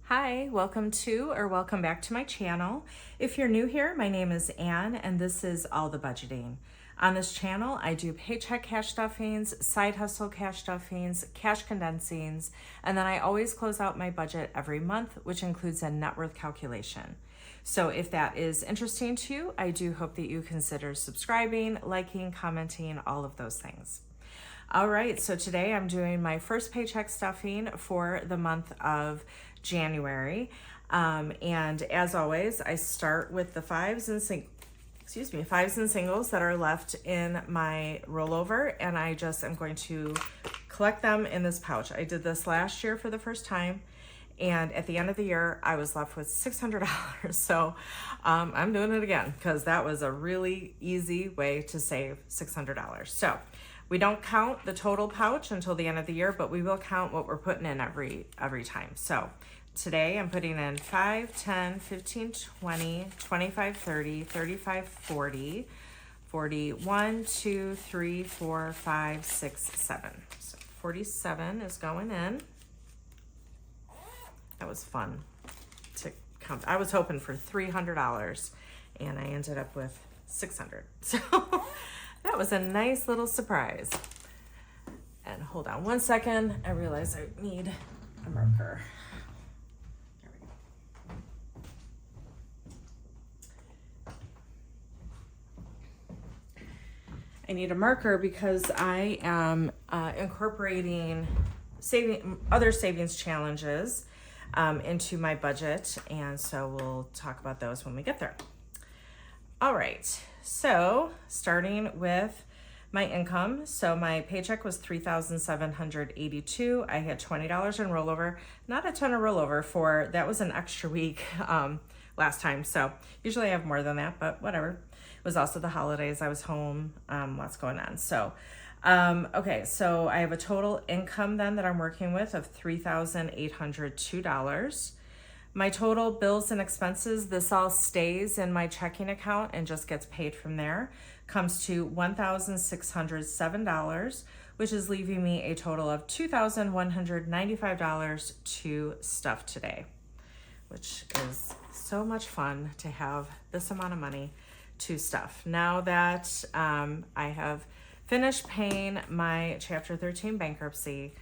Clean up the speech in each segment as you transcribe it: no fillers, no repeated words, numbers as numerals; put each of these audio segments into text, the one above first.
Hi, welcome back to my channel. If you're new here, my name is Ann and this is All the Budgeting. On this channel, I do paycheck cash stuffings, side hustle cash stuffings, cash condensings, and then I always close out my budget every month, which includes a net worth calculation. So if that is interesting to you, I do hope that you consider subscribing, liking, commenting, all of those things. All right, so today I'm doing my first paycheck stuffing for the month of January. And as always, I start with the fives and singles that are left in my rollover, and I just am going to collect them in this pouch. I did this last year for the first time, and at the end of the year, I was left with $600. So I'm doing it again because that was a really easy way to save $600. So we don't count the total pouch until the end of the year, but we will count what we're putting in every time. So today I'm putting in 5, 10, 15, 20, 25, 30, 35, 40, 41, 2, 3, 4, 5, 6, 7. So 47 is going in. That was fun to count. I was hoping for $300 and I ended up with $600. So that was a nice little surprise. And hold on one second. I realize I need a marker. There we go. I need a marker because I am incorporating other savings challenges into my budget. And so we'll talk about those when we get there. All right, so starting with my income. So my paycheck was $3,782. I had $20 in rollover, not a ton of rollover that was an extra week last time. So usually I have more than that, but whatever. It was also the holidays. I was home, lots going on. So, okay, so I have a total income then that I'm working with of $3,802. My total bills and expenses, this all stays in my checking account and just gets paid from there, comes to $1,607, which is leaving me a total of $2,195 to stuff today, which is so much fun to have this amount of money to stuff. Now that I have finished paying my Chapter 13 bankruptcy,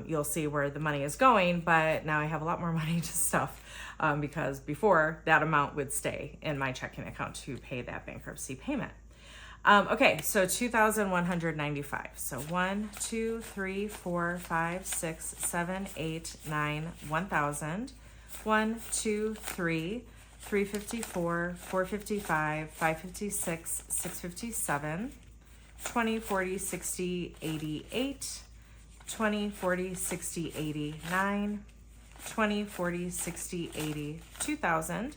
you'll see where the money is going, but now I have a lot more money to stuff because before that amount would stay in my checking account to pay that bankruptcy payment. Okay, so $2,195. So 1, 2, 3, 4, 5, 6, 7, 8, 9, 1,000. 1, 2, 3, 354, 455, 556, 657, 20, 40, 60, 88. 20, 40, 60, 80, 9, 20, 40, 60, 80, 2,000,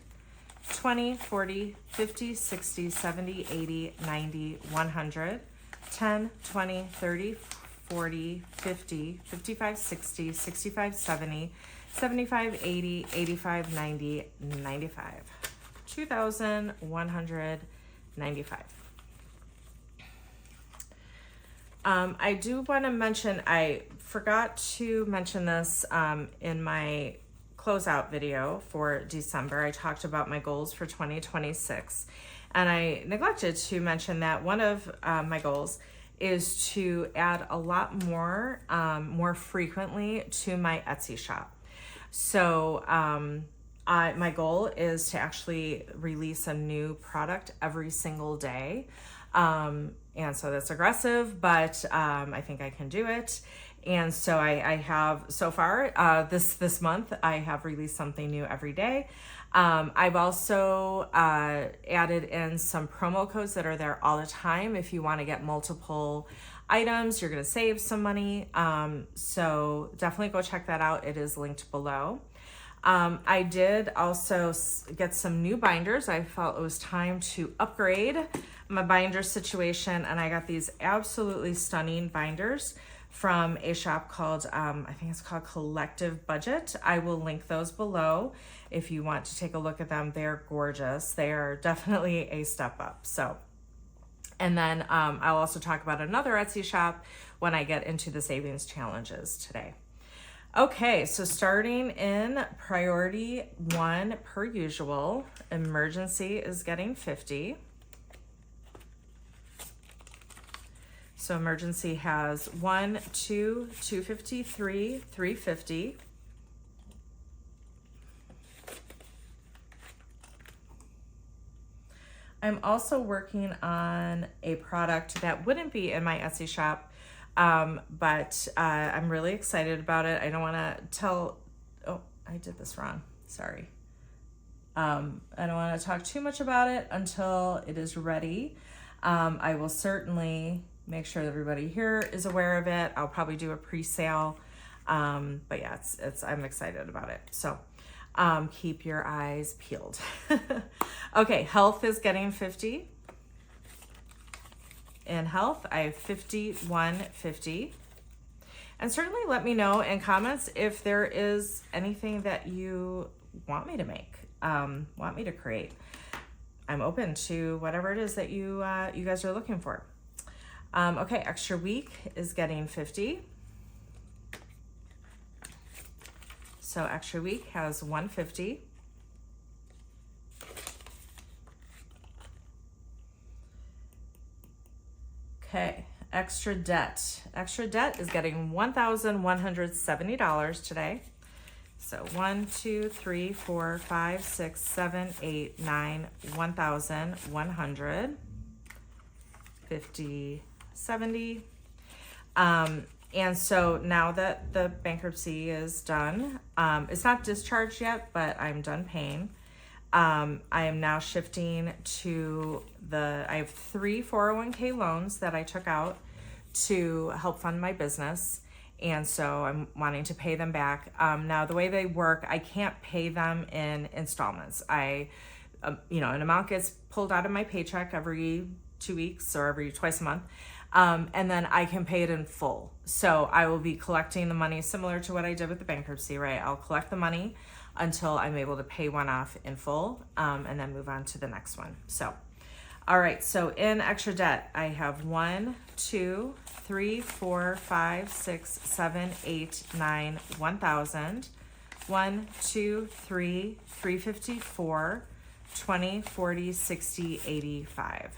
20, 40, 50, 60, 70, 80, 90, 100, 10, 20, 30, 40, 50, 55, 60, 65, 70, 75, 80, 85, 90, 95, 2,195. I do want to mention, I forgot to mention this in my closeout video for December. I talked about my goals for 2026, and I neglected to mention that one of my goals is to add a lot more frequently to my Etsy shop. So my goal is to actually release a new product every single day. And so that's aggressive, but I think I can do it. And so I have so far this month, I have released something new every day. I've also added in some promo codes that are there all the time. If you want to get multiple items, you're going to save some money. So definitely go check that out. It is linked below. I did also get some new binders. I felt it was time to upgrade my binder situation, and I got these absolutely stunning binders from a shop called, I think it's called Collective Budget. I will link those below if you want to take a look at them. They're gorgeous. They are definitely a step up. So, and then I'll also talk about another Etsy shop when I get into the savings challenges today. Okay, so starting in priority 1 per usual, emergency is getting 50. So emergency has 1, 2, 250, 3, 350. I'm also working on a product that wouldn't be in my Etsy shop, but I'm really excited about it. I don't want to tell, oh, I did this wrong, sorry. I don't want to talk too much about it until it is ready. I will certainly make sure that everybody here is aware of it. I'll probably do a pre-sale, but yeah, I'm excited about it. So keep your eyes peeled. Okay, health is getting 50. In health, I have 51.50. And certainly let me know in comments if there is anything that you want me to make, want me to create. I'm open to whatever it is that you guys are looking for. Okay, extra week is getting 50. So extra week has 150. Okay, extra debt. Extra debt is getting $1,170 today. So 1, 2, 3, 4, 5, 6, 7, 8, 9, 1,100, 50, 70. And so now that the bankruptcy is done, it's not discharged yet, but I'm done paying. I am now shifting to I have 3 401k loans that I took out to help fund my business. And so I'm wanting to pay them back. Now the way they work, I can't pay them in installments. An amount gets pulled out of my paycheck every 2 weeks or twice a month. And then I can pay it in full. So I will be collecting the money similar to what I did with the bankruptcy, right? I'll collect the money until I'm able to pay one off in full, and then move on to the next one. So, all right, so in extra debt, I have 1, 2, 3, 4, 5, 6, 7, 8, 9, 1,000. 1, 2, 3, 354, 20, 40, 60, 85.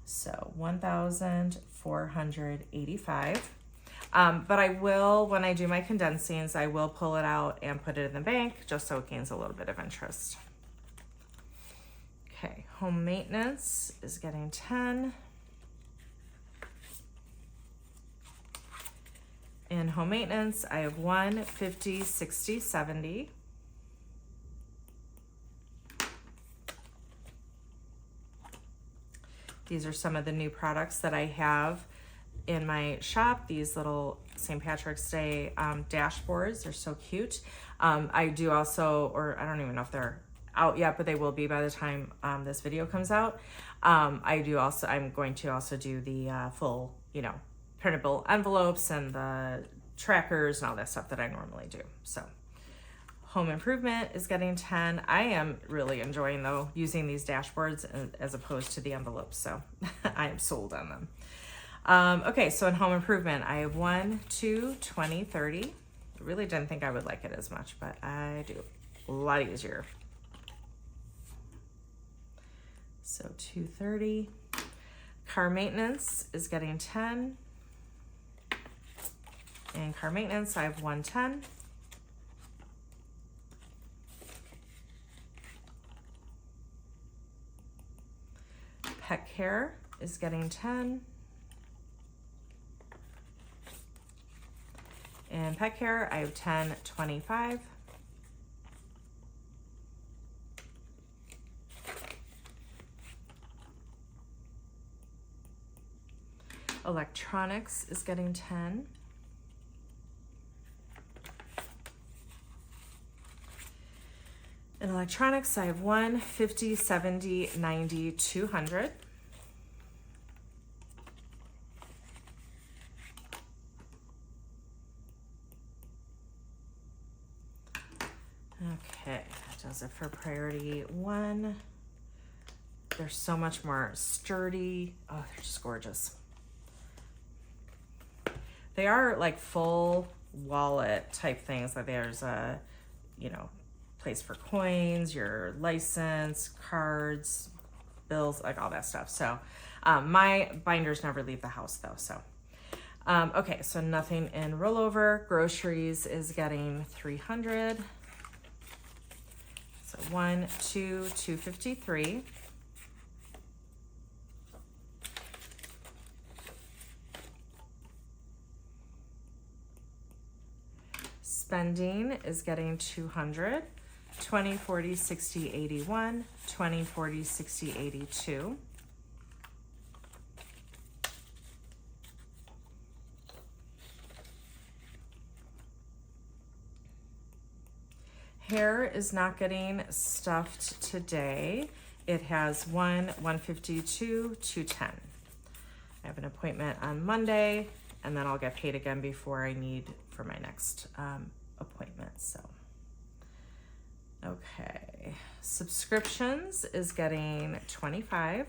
So 1,485. But I will, when I do my condensings, I will pull it out and put it in the bank just so it gains a little bit of interest. Okay, home maintenance is getting 10. In home maintenance, I have 1, 50, 60, 70. These are some of the new products that I have in my shop. These little St. Patrick's Day dashboards, they're so cute. I do also, or I don't even know if they're out yet, but they will be by the time this video comes out. I'm going to also do the full, printable envelopes and the trackers and all that stuff that I normally do. So home improvement is getting 10. I am really enjoying though using these dashboards as opposed to the envelopes. So I am sold on them. Okay, so in home improvement, I have 1, 2, 20, 30. I really didn't think I would like it as much, but I do. A lot easier. So 230. Car maintenance is getting 10. In car maintenance, I have 110. Pet care is getting 10. In pet care, I have 10.25. Electronics is getting 10. In electronics, I have 1, 50, 70, 90, 200. Okay, that does it for priority 1. They're so much more sturdy. Oh, they're just gorgeous. They are like full wallet type things. Like there's a, you know, place for coins, your license, cards, bills, like all that stuff. So my binders never leave the house though. So okay, so nothing in rollover. Groceries is getting 300. So 1, 2, 253. Spending is getting 200. 20, 40, 60, 81. 20, 40, 60, 82. Hair is not getting stuffed today. It has 152, 210. I have an appointment on Monday, and then I'll get paid again before I need for my next appointment. So, okay. Subscriptions is getting 25.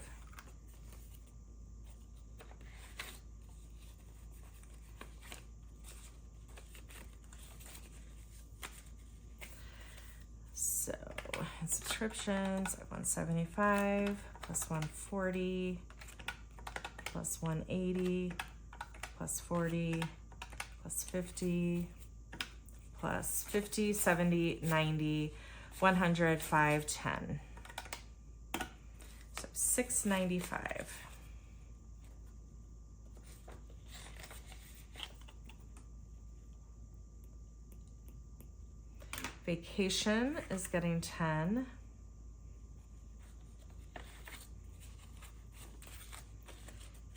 So, in subscriptions, I have 175 plus 140 plus 180 plus 40 plus 50 plus 50, 70, 90, 100, 5, 10. So 695. Vacation is getting 10.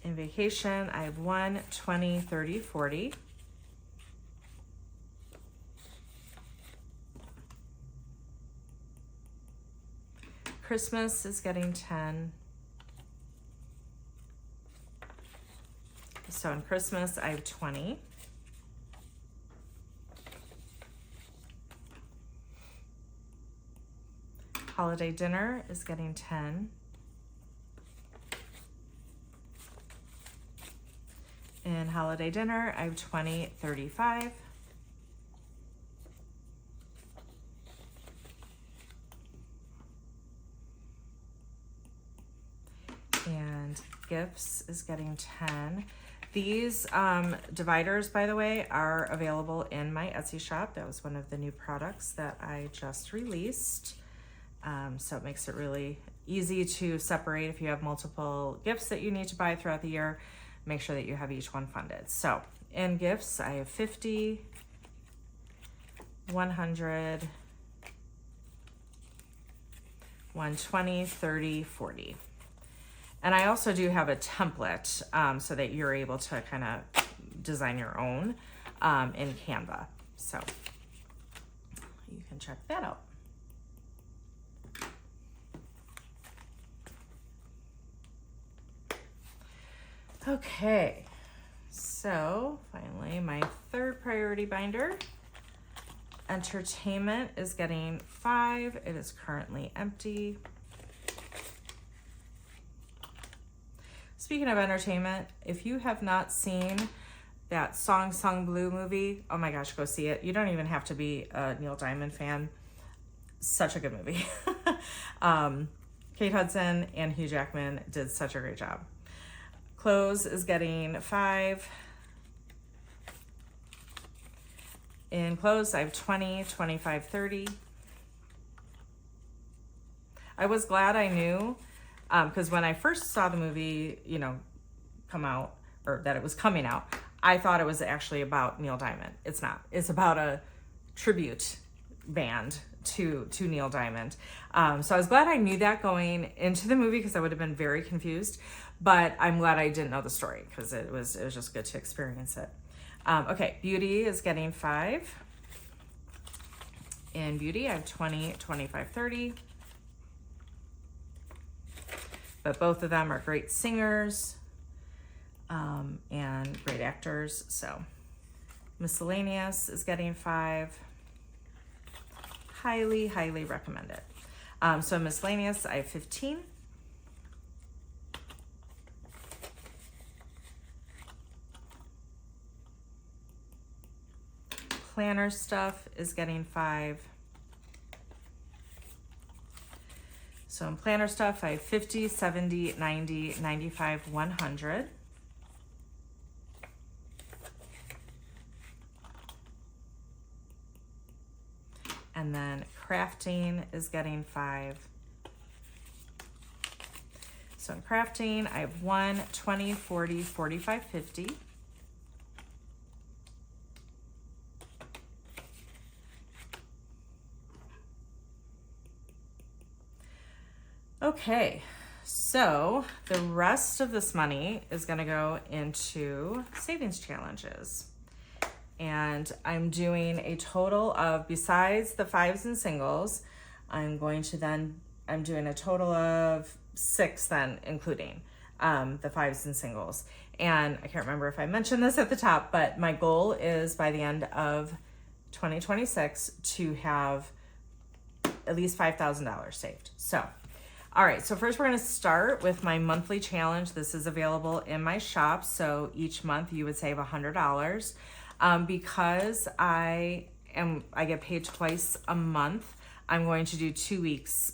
In vacation, I have 1, 20, 30, 40. Christmas is getting 10. So in Christmas, I have 20. Holiday dinner is getting 10. In holiday dinner, I have 20, 35. And gifts is getting 10. These dividers, by the way, are available in my Etsy shop. That was one of the new products that I just released. So it makes it really easy to separate if you have multiple gifts that you need to buy throughout the year. Make sure that you have each one funded. So in gifts, I have 50, 100, 120, 30, 40. And I also do have a template so that you're able to kind of design your own in Canva. So you can check that out. Okay, so finally my third priority binder. Entertainment is getting 5. It is currently empty. Speaking of entertainment, if you have not seen that Song Sung Blue movie, oh my gosh, go see it. You don't even have to be a Neil Diamond fan. Such a good movie. Kate Hudson and Hugh Jackman did such a great job. Clothes is getting 5. In clothes, I have 20, 25, 30. I was glad I knew, because when I first saw the movie, you know, come out, or that it was coming out, I thought it was actually about Neil Diamond. It's not. It's about a tribute band to Neil Diamond. So I was glad I knew that going into the movie, because I would have been very confused. But I'm glad I didn't know the story, because it was just good to experience it. Okay, beauty is getting 5. In beauty, I have 20, 25, 30. But both of them are great singers and great actors. So miscellaneous is getting 5. Highly, highly recommend it. So miscellaneous, I have 15. planner stuff is getting 5. So in planner stuff, I have 50, 70, 90, 95, 100. And then crafting is getting 5. So in crafting, I have 1, 20, 40, 45, 50. Okay, so the rest of this money is gonna go into savings challenges. And I'm doing a total of, besides the 5s and singles, I'm doing a total of 6 then, including the 5s and singles. And I can't remember if I mentioned this at the top, but my goal is by the end of 2026 to have at least $5,000 saved. So, all right, so first we're gonna start with my monthly challenge. This is available in my shop. So each month you would save $100. Because I get paid twice a month, I'm going to do 2 weeks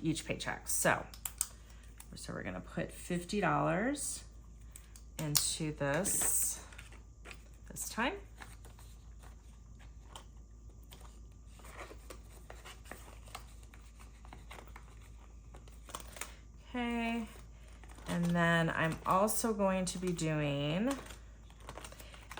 each paycheck. So we're gonna put $50 into this time. Okay, and then I'm also going to be doing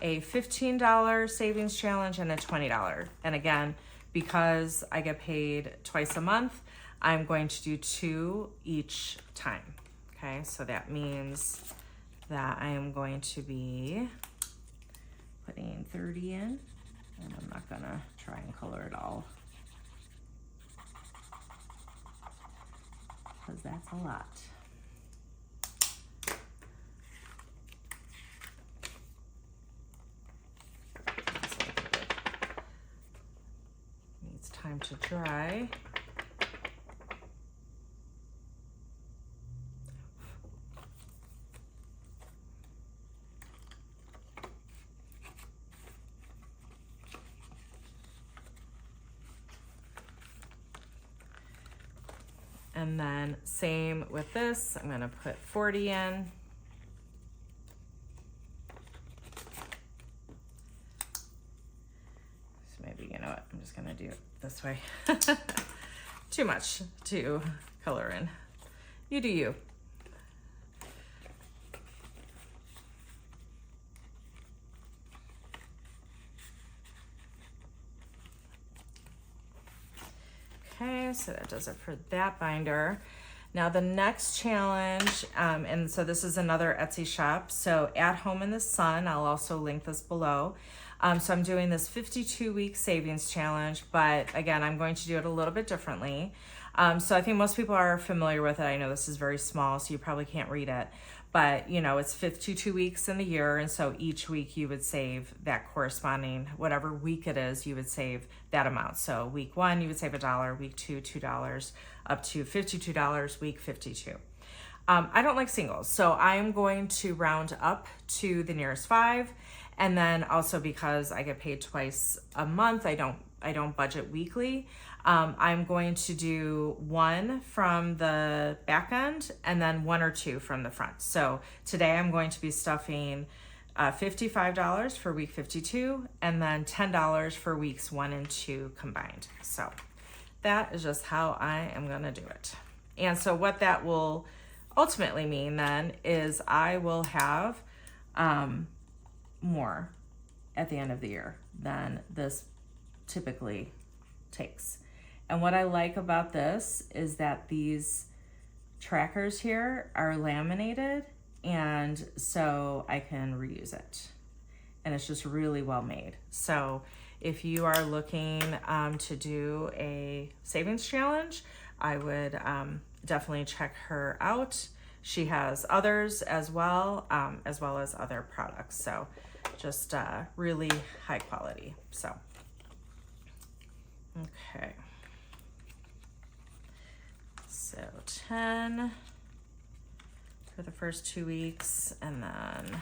a $15 savings challenge and a $20. And again, because I get paid twice a month, I'm going to do 2 each time. Okay, so that means that I am going to be putting 30 in, and I'm not gonna try and color it all, because that's a lot. Needs time to dry. And then same with this, I'm gonna put 40 in. So maybe, you know what, I'm just gonna do it this way. Too much to color in. You do you. Okay, so that does it for that binder. Now the next challenge, and so this is another Etsy shop, so At Home in the Sun, I'll also link this below. So I'm doing this 52-week savings challenge, but again, I'm going to do it a little bit differently. So I think most people are familiar with it. I know this is very small, so you probably can't read it. But, you know, it's 52 weeks in the year, and so each week you would save that corresponding, whatever week it is, you would save that amount. So week 1, you would save $1, week 2, $2, up to $52, week 52. I don't like singles, so I am going to round up to the nearest 5, and then also because I get paid twice a month, I don't budget weekly. I'm going to do 1 from the back end and then 1 or 2 from the front. So today I'm going to be stuffing $55 for week 52 and then $10 for weeks 1 and 2 combined. So that is just how I am gonna do it. And so what that will ultimately mean then is I will have more at the end of the year than this typically takes. And what I like about this is that these trackers here are laminated, and so I can reuse it. And it's just really well made. So if you are looking to do a savings challenge, I would definitely check her out. She has others as well as other products. So just really high quality. So, okay. So 10 for the first 2 weeks, and then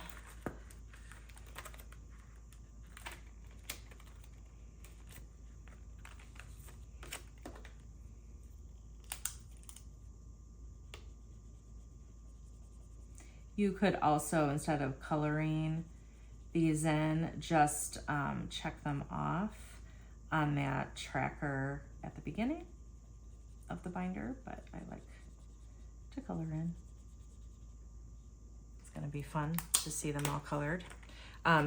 You could also, instead of coloring these in, just check them off on that tracker at the beginning of the binder, but I like to color in. It's gonna be fun to see them all colored.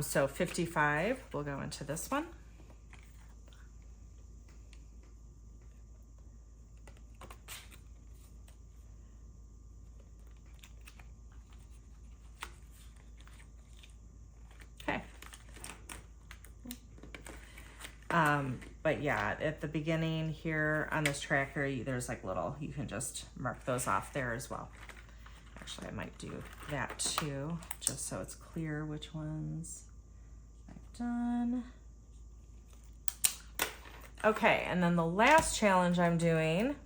So 55 will go into this one. Okay. But yeah, at the beginning here on this tracker, there's like little, you can just mark those off there as well. Actually, I might do that too, just so it's clear which ones I've done. Okay, and then the last challenge I'm doing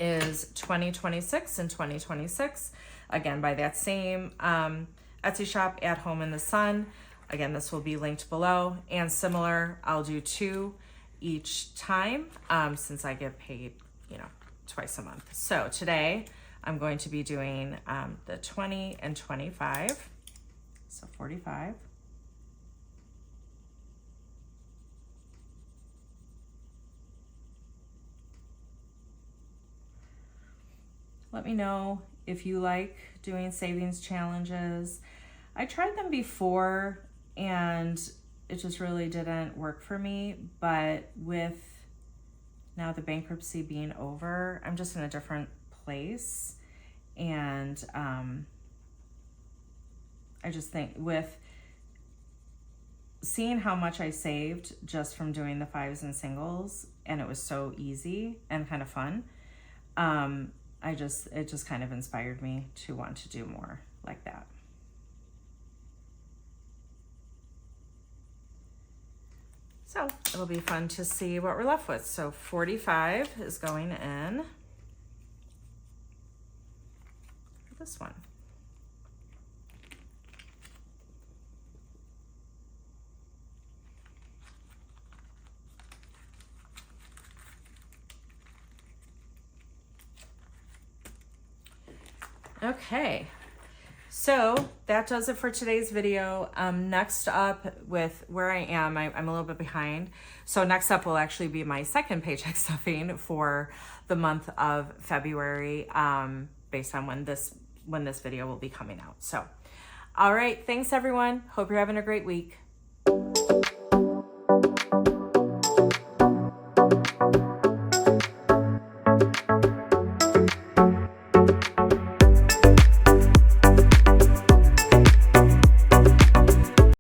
is 2026 and 2026. Again, by that same Etsy shop, At Home in the Sun. Again, this will be linked below, and similar, I'll do 2 each time since I get paid, you know, twice a month. So today I'm going to be doing the 20 and 25, so 45. Let me know if you like doing savings challenges. I tried them before and it just really didn't work for me, but with now the bankruptcy being over, I'm just in a different place. And I just think with seeing how much I saved just from doing the 5s and singles, and it was so easy and kind of fun, it just kind of inspired me to want to do more like that. So it'll be fun to see what we're left with. So 45 is going in for this one. Okay, so that does it for today's video. Next up, with where I am, I'm a little bit behind. So next up will actually be my second paycheck stuffing for the month of February, based on when this video will be coming out. So, all right, thanks everyone. Hope you're having a great week.